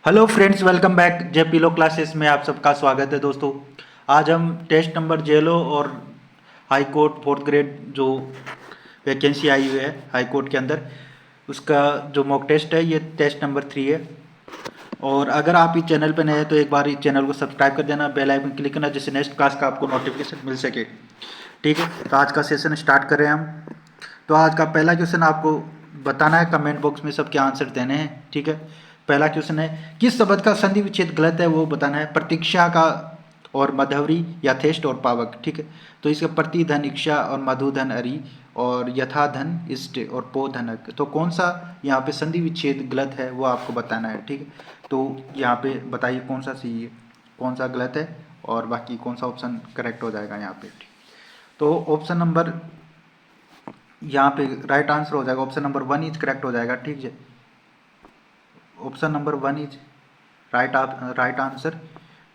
Hello friends, welcome back जे पीलो classes में आप सबका स्वागत है दोस्तों। आज हम टेस्ट नंबर जेलो और हाई कोर्ट फोर्थ ग्रेड जो वैकेंसी आई हुई है हाई कोर्ट के अंदर, उसका जो मॉक टेस्ट है ये टेस्ट नंबर 3 है। और अगर आप इस चैनल पर नए हैं तो एक बार इस चैनल को सब्सक्राइब कर देना, बेल आइकन क्लिक करना जिससे नेक्स्ट क्लास का आपको नोटिफिकेशन मिल सके। ठीक है, तो आज का सेशन स्टार्ट कर रहे हैं हम। तो आज का पहला क्वेश्चन आपको बताना है, कमेंट बॉक्स में सबके आंसर देने हैं। ठीक है, पहला क्वेश्चन है किस शब्द का संधि विच्छेद गलत है वो बताना है। प्रतीक्षा का और मधवरी, यथेष्ट और पावक। ठीक है, तो इसका प्रतिधन इक्षा और मधुधन अरि और यथाधन इष्ट और पोधनक। तो कौन सा यहाँ पे संधि विच्छेद गलत है वो आपको बताना है। ठीक है, तो यहाँ पे बताइए कौन सा सही है, कौन सा गलत है और बाकी कौन सा ऑप्शन करेक्ट हो जाएगा यहाँ पे। तो ऑप्शन नंबर यहाँ पे राइट आंसर हो जाएगा, ऑप्शन नंबर 1 इज करेक्ट हो जाएगा। ठीक है, option number 1 is right answer.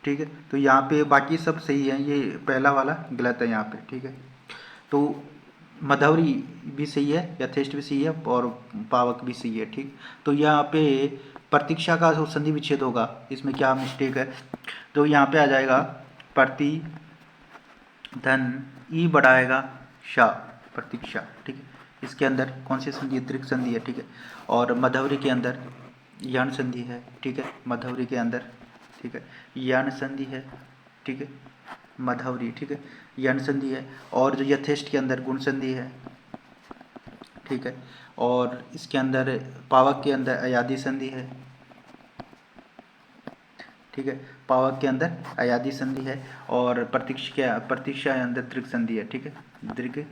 ठीक है, तो यहाँ पे बाकी सब सही है, ये पहला वाला गलत है यहाँ पे। ठीक है, तो मधवरी भी सही है, यथेष्ट भी सही है और पावक भी सही है। ठीक, तो यहाँ पे प्रतीक्षा का जो संधि विच्छेद होगा इसमें क्या मिस्टेक है, तो यहाँ पे आ जाएगा प्रति धन ई बढ़ाएगा शा, प्रतीक्षा। ठीक है, इसके अंदर कौन सी संधि है, दीर्घ संधि है। ठीक है, और मधवरी के अंदर यण संधि है। ठीक है, मधवरी के अंदर, ठीक है, यण संधि है। ठीक है, मधवरी, ठीक है, यण संधि है। और जो यथेष्ट के अंदर गुण संधि है। ठीक है, और इसके अंदर पावक के अंदर अयादि संधि है। ठीक है, पावक के अंदर अयादि संधि है और प्रतीक्षा के अंदर दीर्घ संधि है। ठीक है, दीर्घ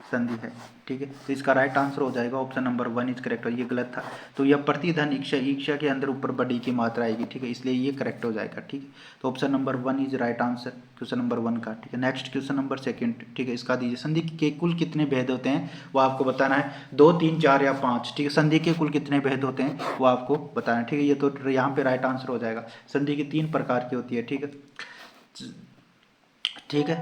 संधि है। ठीक है, तो इसका राइट आंसर हो जाएगा ऑप्शन नंबर 1 इज करेक्ट, और ये गलत था। तो यह प्रतिधन इक्षा, इक्षा के अंदर ऊपर बड़ी की मात्रा आएगी। ठीक है, इसलिए ये करेक्ट हो जाएगा। ठीक है, तो option number 1 is right answer question number 1 का। ठीक है, नेक्स्ट क्वेश्चन नंबर 2। ठीक है, इसका दीजिए संधि के कुल कितने भेद होते हैं वो आपको बताना है, 2, 3, 4 या 5। ठीक है, संधि के कुल कितने भेद होते हैं वो आपको बताना है। ठीक है, ये तो यहाँ पे राइट आंसर हो जाएगा। संधि की 3 प्रकार की होती है। ठीक है, ठीक है,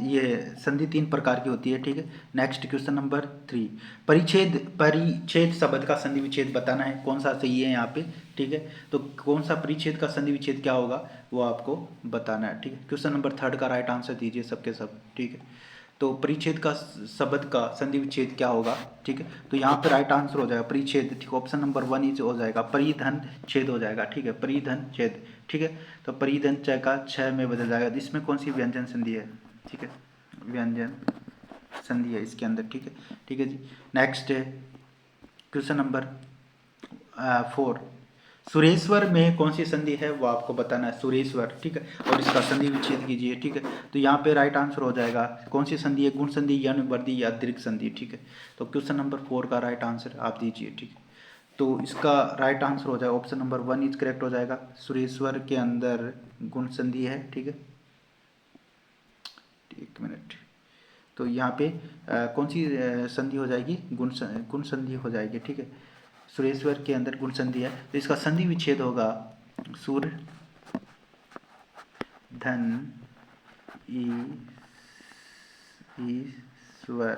ये संधि 3 प्रकार की होती है। ठीक है, नेक्स्ट क्वेश्चन नंबर 3। परिच्छेद, परिच्छेद शब्द का संधि विच्छेद बताना है, कौन सा सही है यहाँ पे। ठीक है, तो कौन सा परिच्छेद का संधि विच्छेद क्या होगा वो आपको बताना है। ठीक है, क्वेश्चन नंबर 3 का राइट आंसर दीजिए सबके सब। ठीक है, तो परिच्छेद का शब्द का संधि विच्छेद क्या होगा। ठीक है, तो यहाँ पे राइट आंसर हो जाएगा परिच्छेद। ठीक, ऑप्शन नंबर 1 इज हो जाएगा, परिधन छेद हो जाएगा। ठीक है, परिधन छेद। ठीक है, तो परिधन च का छ में बदल जाएगा। इसमें कौन सी व्यंजन संधि है। ठीक है, व्यंजन संधि है इसके अंदर। ठीक है, ठीक है जी। नेक्स्ट है क्वेश्चन नंबर 4। सुरेश्वर में कौन सी संधि है वो आपको बताना है, सुरेश्वर। ठीक है, और इसका संधि विच्छेद कीजिए। ठीक है, तो यहाँ पे राइट आंसर हो जाएगा कौन सी संधि है, गुण संधि, यण वर्धि या दीर्घ संधि। ठीक है, तो क्वेश्चन नंबर 4 का राइट आंसर आप दीजिए। ठीक है, तो इसका राइट आंसर हो जाएगा ऑप्शन नंबर 1 इज करेक्ट हो जाएगा, सुरेश्वर के अंदर गुण संधि है। ठीक है, एक मिनट, तो यहाँ पे कौन सी संधि हो जाएगी, गुण संधि हो जाएगी। ठीक है, सुरेश्वर के अंदर गुण संधि है, तो इसका संधि विच्छेद होगा सुर धन ई ईश्वर।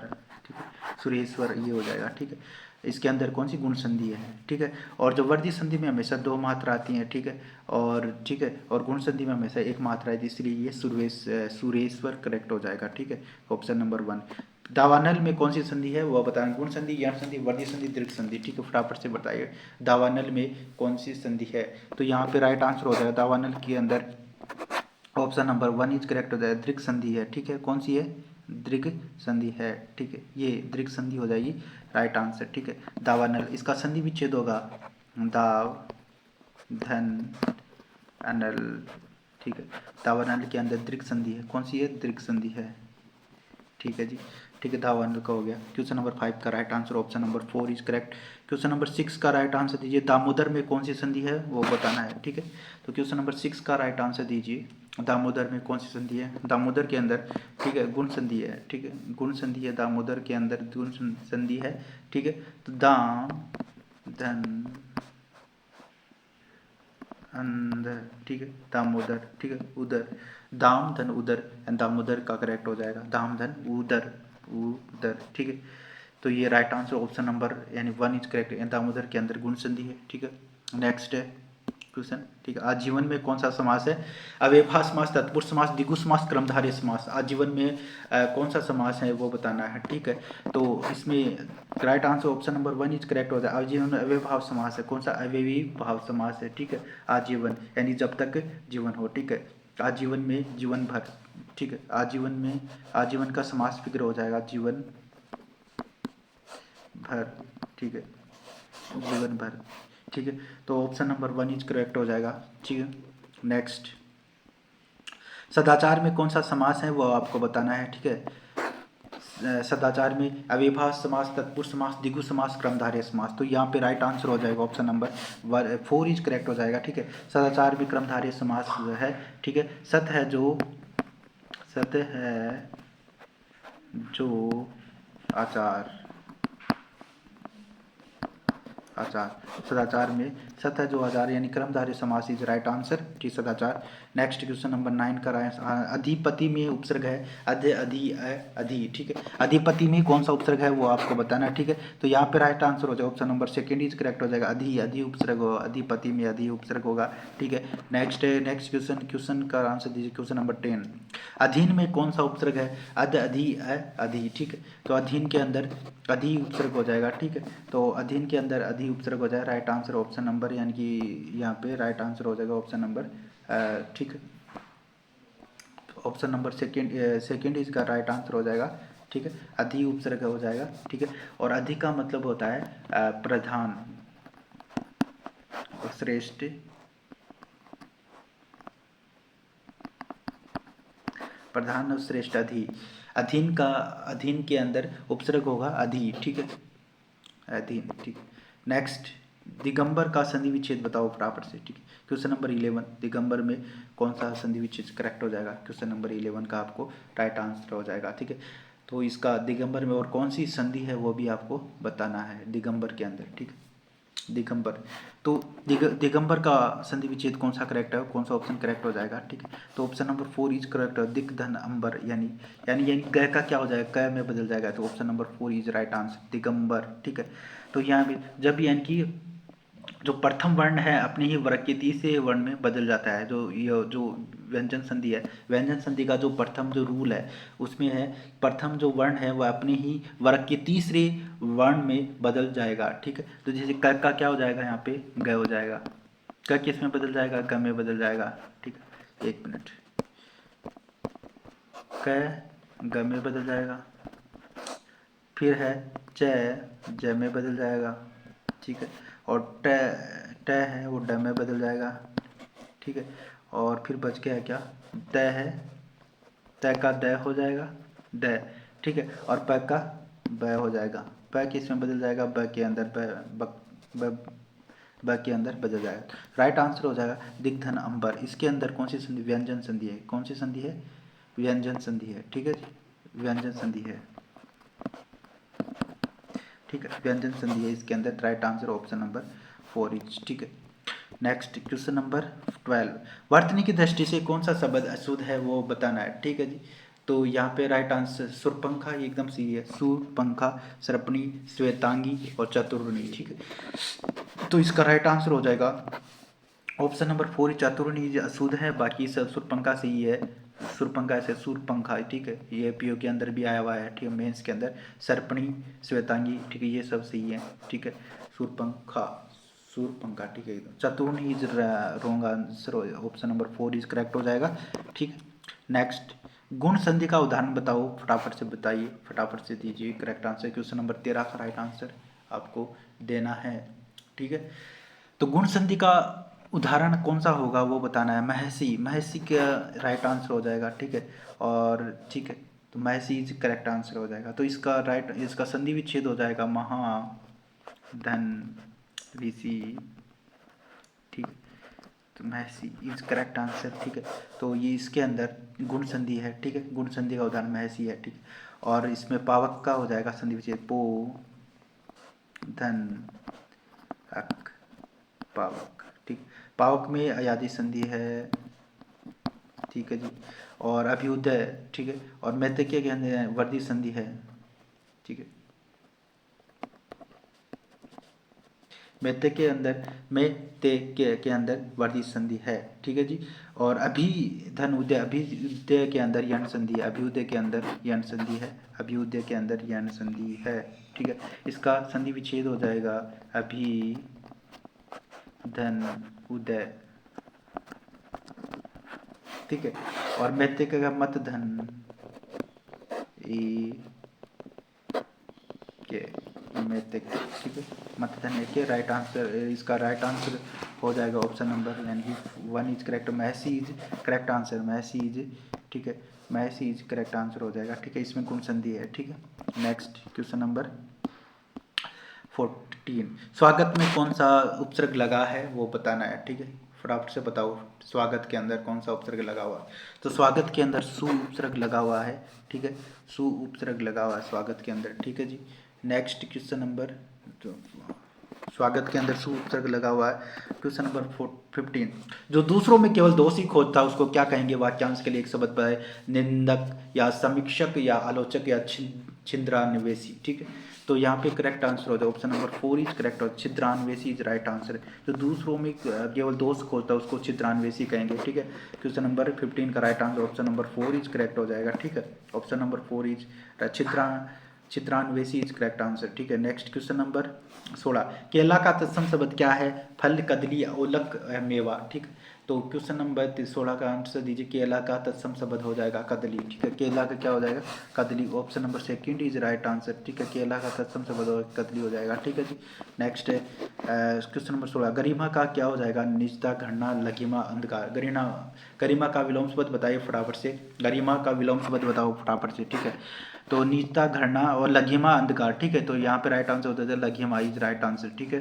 ठीक है, सुरेश्वर ये हो जाएगा। ठीक है, इसके अंदर कौन सी गुण संधि है। ठीक है, और जो वर्धी संधि में हमेशा 2 मात्रा आती हैं। ठीक है, और ठीक है, और गुण संधि में हमेशा 1 मात्रा है, इसलिए ये सुरेश्वर करेक्ट हो जाएगा। ठीक है, ऑप्शन नंबर 1। दावानल में कौन सी संधि है वो बताएं, गुण संधि, यण संधि, वर्धी संधि, दीर्घ संधि। ठीक है, फटाफट से बताइए दावानल में कौन सी संधि है। तो यहाँ पे राइट आंसर हो जाएगा दावानल के अंदर ऑप्शन नंबर 1 इज करेक्ट हो जाएगा, दीर्घ संधि है। ठीक है, कौन सी है, दीर्घ संधि है। ठीक है, ये दीर्घ संधि हो जाएगी राइट आंसर। ठीक है, दावानल, इसका संधि विच्छेद होगा दाव धन अनल। ठीक है, दावानल के अंदर दीर्घ संधि है, कौन सी है, दीर्घ संधि है। ठीक है जी, ठीक है, दावानल का हो गया। क्वेश्चन नंबर 5 का right answer option number 4 is correct. Question number 6 का राइट आंसर दीजिए, दामोदर में कौन सी संधि है वो बताना है। ठीक है, तो क्वेश्चन नंबर 6 का राइट आंसर दीजिए, दामोदर में कौन सी संधि है, दामोदर के अंदर। ठीक है, गुण संधि है। ठीक है, गुण संधि है, दामोदर के अंदर गुण संधि है। ठीक है, तो दाम धन अंदर। ठीक है, दामोदर। ठीक है, उदर, दाम धन उदर एंड दामोदर का करेक्ट हो जाएगा, दाम धन उदर, उदर। ठीक है, तो ये राइट आंसर ऑप्शन नंबर यानी 1 इज करेक्ट, दामोदर के अंदर गुण संधि है। ठीक है, नेक्स्ट है क्वेश्चन, ठीक है। आजीवन में कौन सा समास है? अव्ययभाव समास, तत्पुरुष समास, द्विगु समास, क्रमधारय समास। आजीवन में कौन सा समास है वो बताना है, ठीक है। तो इसमें right answer option number 1 is correct हो जाए। आजीवन में अव्ययभाव समास है। कौन सा? अव्ययी भाव समास है, ठीक है। आजीवन यानी जब तक जीवन हो, ठीक है। आजीवन में जीवन भर, ठीक है। आजीवन में आजीवन का समास फिक्र हो जाएगा, जीवन भर, ठीक है। जीवन भर, ठीक है। तो ऑप्शन नंबर 1 इज करेक्ट हो जाएगा, ठीक है। नेक्स्ट, सदाचार में कौन सा समास है वो आपको बताना है, ठीक है। सदाचार में अविभाज्य समास, तत्पुरुष समास, द्विगु समास, क्रमधारय समास। तो यहाँ पे राइट आंसर हो जाएगा ऑप्शन नंबर 4 इज करेक्ट हो जाएगा, ठीक है। सदाचार में क्रमधारय समास है, ठीक है। सत है जो आचार, आचार, सदाचार में सत है जो आचार यानी क्रमधारय समास इज राइट आंसर, ठीक। सदाचार। नेक्स्ट क्वेश्चन नंबर 9 का अधिपति में उपसर्ग है अधि, ठीक है। अधिपति में कौन सा उपसर्ग है वो आपको बताना है, ठीक है। तो यहाँ पे राइट आंसर हो जाएगा ऑप्शन नंबर 2 इज करेक्ट हो जाएगा। अधि उपसर्ग होगा, अधिपति में अधि उपसर्ग होगा, ठीक है। नेक्स्ट क्वेश्चन का आंसर दीजिए। क्वेश्चन नंबर 10, अधीन में कौन सा उपसर्ग है? अधि, ठीक है। तो अधीन के अंदर अधि उपसर्ग हो जाएगा, ठीक है। तो अधीन के अंदर अधि उपसर्ग हो जाएगा। राइट आंसर ऑप्शन नंबर, यानी कि यहाँ पे राइट आंसर हो जाएगा ऑप्शन नंबर, ठीक है। ऑप्शन नंबर सेकेंड इसका राइट आंसर हो जाएगा, ठीक है। अधि उपसर्ग हो जाएगा, ठीक है। और अधि का मतलब होता है प्रधान और श्रेष्ठ, प्रधान और श्रेष्ठ। अधीन के अंदर उपसर्ग होगा अधि, ठीक है। अधीन, ठीक। नेक्स्ट, दिगंबर का संधि विच्छेद बताओ फटाफट से, ठीक है। क्वेश्चन नंबर 11, दिगंबर में कौन सा संधि विच्छेद करेक्ट हो जाएगा? क्वेश्चन नंबर 11 का आपको राइट आंसर हो जाएगा, ठीक है। तो इसका दिगंबर में और कौन सी संधि है वो भी आपको बताना है दिगंबर के अंदर, ठीक है। दिगंबर, तो दिगंबर का संधि विच्छेद कौन सा करेक्ट है, कौन सा ऑप्शन करेक्ट हो जाएगा, ठीक है। तो ऑप्शन नंबर 4 इज करेक्ट है। दिग धन अंबर, यानी ग का क्या हो जाएगा? क में बदल जाएगा। तो option number 4 is right answer, Digambar, ठीक है। तो यहाँ भी जब यानी कि जो प्रथम वर्ण है अपने ही वर्ग के तीसरे वर्ण में बदल जाता है, जो व्यंजन संधि है, व्यंजन संधि का जो प्रथम जो रूल है उसमें है प्रथम जो वर्ण है वह अपने ही वर्ग के तीसरे वर्ण में बदल जाएगा, ठीक है। तो जैसे क का क्या हो जाएगा? यहाँ पे ग हो जाएगा। क किस में बदल जाएगा? ग में बदल जाएगा, ठीक है। एक मिनट, क ग में बदल जाएगा। फिर है ज में बदल जाएगा, ठीक है। और ट है वो ड में बदल जाएगा, ठीक है। और फिर बच गया क्या? त है, त का द हो जाएगा, ड, ठीक है। और प का ब हो जाएगा। प किस में बदल जाएगा? ब के अंदर, ब के अंदर बदल जाएगा। राइट आंसर हो जाएगा दिग्धन अंबर। इसके अंदर कौन सी संधि? व्यंजन संधि है। कौन सी संधि है? व्यंजन संधि है, ठीक है जी, व्यंजन संधि है, ठीक है। व्यंजन संधि है इसके अंदर। Right answer option number 4 is, ठीक है। नेक्स्ट क्वेश्चन नंबर 12, वर्तनी की दृष्टि से कौन सा शब्द अशुद्ध है वो बताना है, ठीक है जी। तो यहाँ पे राइट आंसर सुरपंखा एकदम सही है। सुरपंखा, सरपणी, श्वेतांगी और चतुर्णी, ठीक है। तो इसका राइट आंसर हो जाएगा ऑप्शन नंबर 4, चतुर्णी अशुद्ध है, बाकी सब सुरपंखा सही है। सुरपंखा ऐसे सुरपंखा, ठीक है, ये पीओ के अंदर भी आया हुआ है, ठीक है, मेंस के अंदर। सरपणी, श्वेतांगी, ठीक है, ये सब सही है, ठीक है। सुरपंखा, सुरपंखा, ठीक है। चतुर्णी is wrong answer, option number 4 is correct हो जाएगा, ठीक है। नेक्स्ट, गुण संधि का उदाहरण बताओ, फटाफट से बताइए, फटाफट से दीजिए करेक्ट आंसर। क्वेश्चन नंबर 13 का राइट आंसर आपको देना है, ठीक है। तो गुण संधि का उदाहरण कौन सा होगा वो बताना है। महर्षि, महर्षि का राइट आंसर हो जाएगा, ठीक है। और ठीक है, तो महर्षि इज करेक्ट आंसर हो जाएगा। तो इसका संधि विच्छेद हो जाएगा महा धन ऋषि, ठीक है। तो महर्षि इज करेक्ट आंसर, ठीक है। तो ये इसके अंदर गुण संधि है, ठीक है। गुण संधि का उदाहरण महर्षि है, ठीक है। और इसमें पावक का हो जाएगा संधि विच्छेद पो धन अक, पावक, ठीक। पावक में अयादि संधि है, ठीक है जी। और अभ्युदय, ठीक है। और मैत्रेय के अंदर वर्दी संधि है, ठीक है। मेते के अंदर के अंदर वर्दी संधि है, ठीक है जी। और अभी धन उदय, अभ्युदय के अंदर यण संधि है, अभ्युदय के अंदर यण संधि है, अभ्युदय के अंदर यण संधि है, ठीक है। इसका संधि विच्छेद हो जाएगा अभी धन उदय, ठीक है। और मेते का मत धन ए के मेते, ठीक है, मत धन ए के। राइट आंसर, इसका राइट आंसर हो जाएगा ऑप्शन नंबर, यानी कि 1 is correct, Mahsi is correct answer, Mahsi is, ठीक है, महसी इज करेक्ट आंसर हो जाएगा, ठीक है। इसमें गुण संधि है, ठीक है। नेक्स्ट क्वेश्चन नंबर 14, स्वागत में कौन सा उपसर्ग लगा है वो बताना है, ठीक है। फटाफट से बताओ, स्वागत के अंदर कौन सा उपसर्ग लगा हुआ है। तो स्वागत के अंदर सु उपसर्ग लगा हुआ है, ठीक है, सु उपसर्ग लगा हुआ है स्वागत के अंदर, ठीक है जी। नेक्स्ट क्वेश्चन नंबर, तो स्वागत के अंदर सु उपसर्ग लगा हुआ है। क्वेश्चन नंबर 15, जो दूसरों में केवल दोष ही खोजता है उसको क्या कहेंगे। वाक्यांश के लिए एक शब्द बताए, निंदक या समीक्षक या आलोचक या छिद्रान्वेषी, ठीक है। तो यहाँ पे करेक्ट आंसर हो जाए ऑप्शन नंबर 4 इज करेक्ट, और छिद्रान्वेषी इज राइट आंसर। जो दूसरों में केवल दोष खोजता है उसको छिद्रान्वेषी कहेंगे, ठीक है। क्वेश्चन नंबर 15 का right answer option number 4 is correct हो जाएगा, ठीक है। ऑप्शन नंबर 4 इज छिद्रान्वेषी इज करेक्ट आंसर, ठीक है। नेक्स्ट क्वेश्चन नंबर 16, केला का तत्सम शब्द क्या है। फल, कदली, ओलक, मेवा, ठीक। तो क्वेश्चन नंबर 16 का आंसर दीजिए, केला का तत्सम शब्द हो जाएगा कदली, ठीक है। केला का क्या हो जाएगा, कदली। Option number 2 is right answer, ठीक है। केला का तत्सम शब्द कदली हो जाएगा, ठीक है जी। नेक्स्ट क्वेश्चन नंबर 16, गरिमा का क्या हो जाएगा, निजता, घृणा, लघिमा, अंधकार। गरिमा का विलोम शब्द बताइए फटाफट से, गरिमा का विलोम शब्द बताओ फटाफट से, ठीक है। तो नीचता, घृणा और लघिमा, अंधकार, ठीक है। तो यहाँ पे राइट आंसर होता है लघिमा इज राइट आंसर, ठीक है।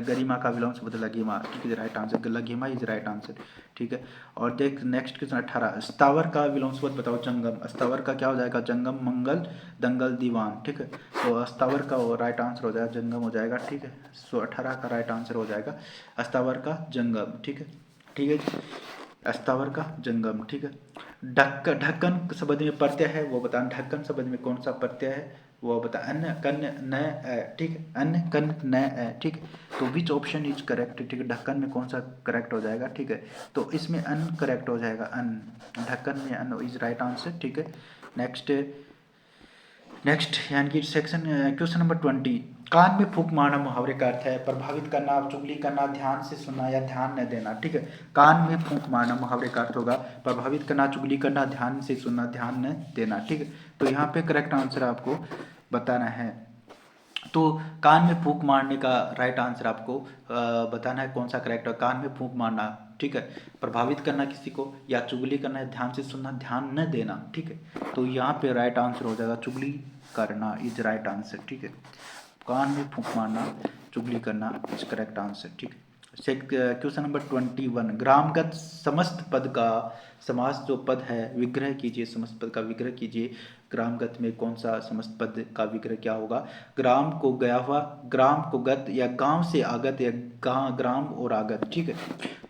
गरिमा का विलोम शब्द लघिमा, ठीक है, राइट आंसर, लघिमा इज राइट आंसर, ठीक है। और देख नेक्स्ट क्वेश्चन 18, स्थावर का विलोम शब्द बताओ, जंगम। स्थावर का क्या हो जाएगा, जंगम, मंगल, दंगल, दीवान, ठीक है। तो स्थावर का राइट आंसर हो जाएगा जंगम हो जाएगा, ठीक है। सो 18 का राइट आंसर हो जाएगा स्थावर का जंगम, ठीक है, ठीक है। स्थावर का जंगम, ठीक है। ढक्कन शब्द में प्रत्यय है वो बताना, ढक्कन शब्द में कौन सा प्रत्यय है वो बता। अन्न, कन्न, न, ठीक है, अन्न, कन्न, न, ठीक है। तो विच ऑप्शन इज करेक्ट, ठीक है। ढक्कन में कौन सा करेक्ट हो जाएगा, ठीक है। तो इसमें अन्न करेक्ट हो जाएगा, अन्न, ढक्कन में अन्न इज राइट आंसर, ठीक है। नेक्स्ट यानी कि सेक्शन क्वेश्चन नंबर 20, कान में फूंक मारना मुहावरे का अर्थ है, प्रभावित करना, चुगली करना, ध्यान से सुनना या ध्यान न देना, ठीक है। कान में फूंक मारना मुहावरे का अर्थ होगा प्रभावित करना, चुगली करना, ध्यान से सुनना, ध्यान न देना, ठीक है। तो यहाँ पे करेक्ट आंसर आपको बताना है। तो कान में फूंक मारने का राइट आंसर आपको बताना है कौन सा करेक्ट है। कान में फूंक मारना, ठीक है, प्रभावित करना किसी को, या चुगली करना है, ध्यान से सुनना, ध्यान न देना, ठीक है। तो यहाँ पे राइट आंसर हो जाएगा चुगली करना इज राइट आंसर, ठीक है। कान में फूंक मारना, चुगली करना इज करेक्ट आंसर, ठीक है। क्वेश्चन नंबर 21, ग्रामगत समस्त पद का समास जो पद है विग्रह कीजिए, समस्त पद का विग्रह कीजिए। ग्रामगत में कौन सा समस्त पद का विग्रह क्या होगा। ग्राम को गया हुआ, ग्राम को गत, या गांव से आगत, या ग्राम और आगत, ठीक है।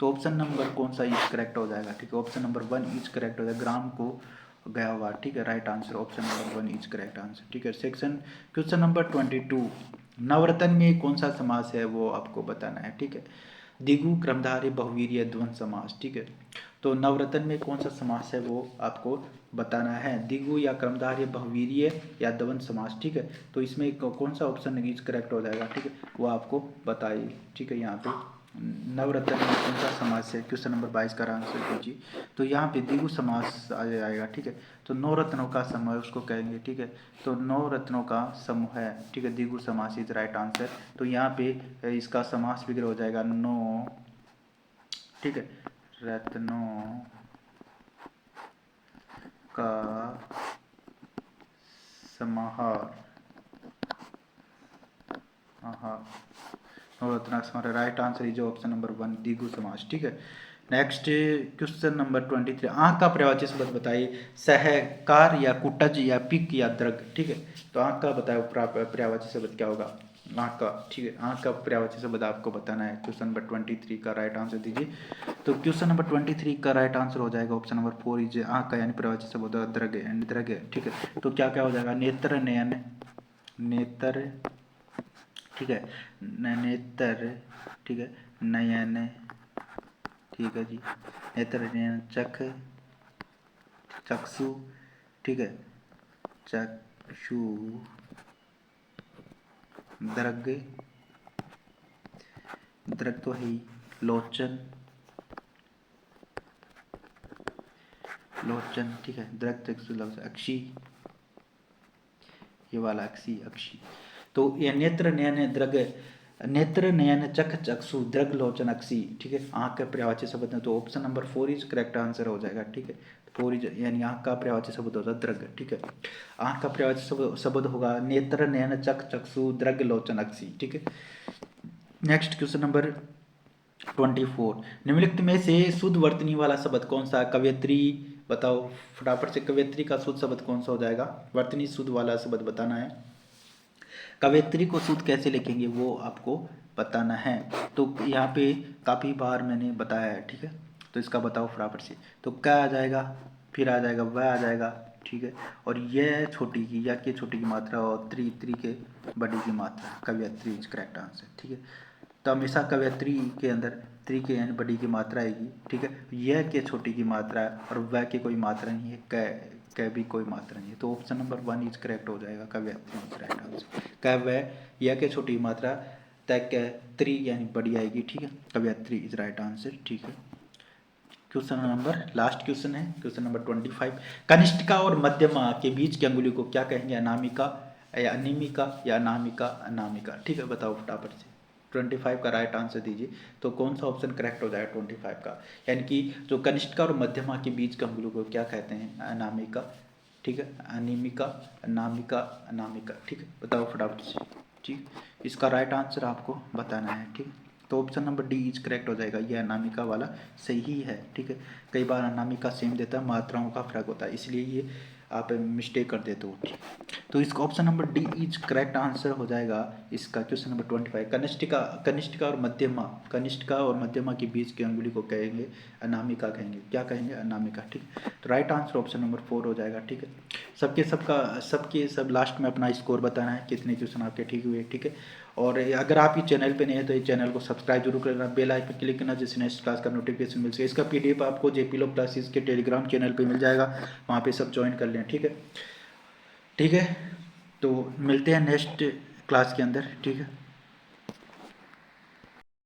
तो ऑप्शन नंबर कौन सा इज करेक्ट हो जाएगा, ठीक है। ऑप्शन नंबर 1 इज करेक्ट हो जाएगा, ग्राम को गया हुआ, ठीक है, right answer option number 1 is correct answer, ठीक है। क्वेश्चन नंबर 22, नवरत्न में कौन सा समास है वो आपको बताना है, ठीक है। दिगु, क्रमधारय, बहुवीर्य, द्वंद्व समास, ठीक है। तो नवरत्न में कौन सा समास है वो आपको बताना है, दिगु या क्रमधारय, बहुवीर्य या द्वंद्व समास, ठीक है। तो इसमें कौन सा ऑप्शन इज करेक्ट हो जाएगा, ठीक है, वो आपको बताइए, ठीक है। यहाँ पे नवरत्न में कौन सा समास है, क्वेश्चन नंबर 22 का आंसर दीजिए। तो यहाँ पे दिगु समास आ जाएगा, ठीक है। तो नौ रत्नों का समूह उसको कहेंगे, ठीक है। तो नौ रत्नों का समूह है, ठीक है, दिगु समास इज राइट आंसर। तो यहाँ पे इसका समास विग्रह हो जाएगा नौ, ठीक है, रत्नों का समाहार, नवरत्नाक्षर right answer is option number 1 दिगु समास, ठीक है। नेक्स्ट क्वेश्चन नंबर 23, आंख का पर्यायवाची शब्द बताइए, सहकार या कुटज या पिक या द्रग, ठीक है। तो आंख का बताओ पर्यायवाची शब्द क्या होगा, आंख का, ठीक है। आंख का पर्यायवाची शब्द आपको बताना है। क्वेश्चन नंबर 23 का राइट आंसर दीजिए। तो क्वेश्चन नंबर 23 का राइट आंसर हो जाएगा ऑप्शन नंबर 4 इज आंख का, यानी पर्यायवाची शब्द द्रग एंड द्रग, ठीक है। तो क्या क्या हो जाएगा, नेत्र, नयन, नेत्र, ठीक है, नेत्र, ठीक है, नयन, ठीक है जी, नेत्र नयन चख, चक्षु, ठीक है, चक्षु, दृग, दृग तो है ही, लोचन, लोचन, ठीक है, दृग चक्षु लोचन, अक्षी, ये वाला अक्षी, अक्षी। तो ये नेत्र नयन दृग, नेत्र नयन चख चक्षु दृग लोचन अक्षी, ठीक है, आंख का पर्यायवाची शब्द है, तो option number 4 is correct answer हो जाएगा, ठीक है। 4 इज यानी आंख का पर्यायवाची शब्द होता है दृग, ठीक है। आंख का पर्यायवाची शब्द होगा नेत्र नयन चख चक्षु दृग लोचन अक्षी, ठीक है। नेक्स्ट क्वेश्चन नंबर 24, निम्नलिखित में से शुद्ध वर्तनी वाला शब्द कौन सा? कवयत्री, बताओ फटाफट से, कवयत्री का शुद्ध शब्द कौन सा हो जाएगा? वर्तनी शुद्ध वाला शब्द बताना है। कवयत्री को शुद्ध कैसे लिखेंगे वो आपको बताना है। तो यहाँ पे काफ़ी बार मैंने बताया है, ठीक है, तो इसका बताओ फटाफट से। तो क्या आ जाएगा, फिर आ जाएगा वह आ जाएगा, ठीक है, और यह छोटी की या के छोटी की मात्रा और त्री के बड़ी की मात्रा, कवयत्री इज करेक्ट आंसर, ठीक है। तो हमेशा कवयत्री के अंदर त्री के यानी बड़ी की मात्रा आएगी, ठीक है, यह के छोटी की मात्रा है और वह की कोई मात्रा नहीं है, कै भी कोई मात्रा नहीं है, तो ऑप्शन नंबर 1 इज करेक्ट हो जाएगा, कवयत्री इज करेक्ट आंसर। कै वह यह के छोटी मात्रा, तय कै त्री यानी बड़ी आएगी, ठीक है, कवयत्री इज राइट आंसर, ठीक है। क्वेश्चन नंबर, लास्ट क्वेश्चन है, क्वेश्चन नंबर 25, कनिष्ठिका और मध्यमा के बीच की अंगुली को क्या कहेंगे? अनामिका या अनिमिका या अनामिका, अनामिका, ठीक है, बताओ फटाफट से। 25 का राइट आंसर दीजिए। तो कौन सा ऑप्शन करेक्ट हो जाएगा 25 का? यानी कि जो कनिष्ठिका और मध्यमा के बीच के अंगुली को क्या कहते हैं? अनामिका, ठीक है, अनिमिका, अनामिका, अनामिका, ठीक है, बताओ फटाफट से, ठीक। इसका राइट आंसर आपको बताना है, ठीक है। तो option number D is correct हो जाएगा, ये अनामिका वाला सही है, ठीक है। कई बार अनामिका सेम देता है, मात्राओं का फर्क होता है, इसलिए ये आप मिस्टेक कर देते हो, ठीक। तो इसका option number D is correct answer हो जाएगा इसका क्वेश्चन नंबर 25। कनिष्ठिका, कनिष्ठिका और मध्यमा, कनिष्ठिका और मध्यमा के बीच की अंगुली को कहेंगे अनामिका, कहेंगे क्या कहेंगे? अनामिका, ठीक। तो राइट आंसर ऑप्शन नंबर 4 हो जाएगा, ठीक है। सबके सब लास्ट में अपना स्कोर बताना है, कितने क्वेश्चन आपके ठीक हुए, ठीक है। और अगर आप ये चैनल पे नहीं है तो ये चैनल को सब्सक्राइब जरूर करना, बेल आइकन पर क्लिक करना, जिससे नेक्स्ट क्लास का नोटिफिकेशन मिल सके। इसका पीडीएफ आपको जेपी लोग क्लासेस के टेलीग्राम चैनल पे मिल जाएगा, वहाँ पे सब ज्वाइन कर लें, ठीक है, ठीक है। तो मिलते हैं नेक्स्ट क्लास के अंदर, ठीक है।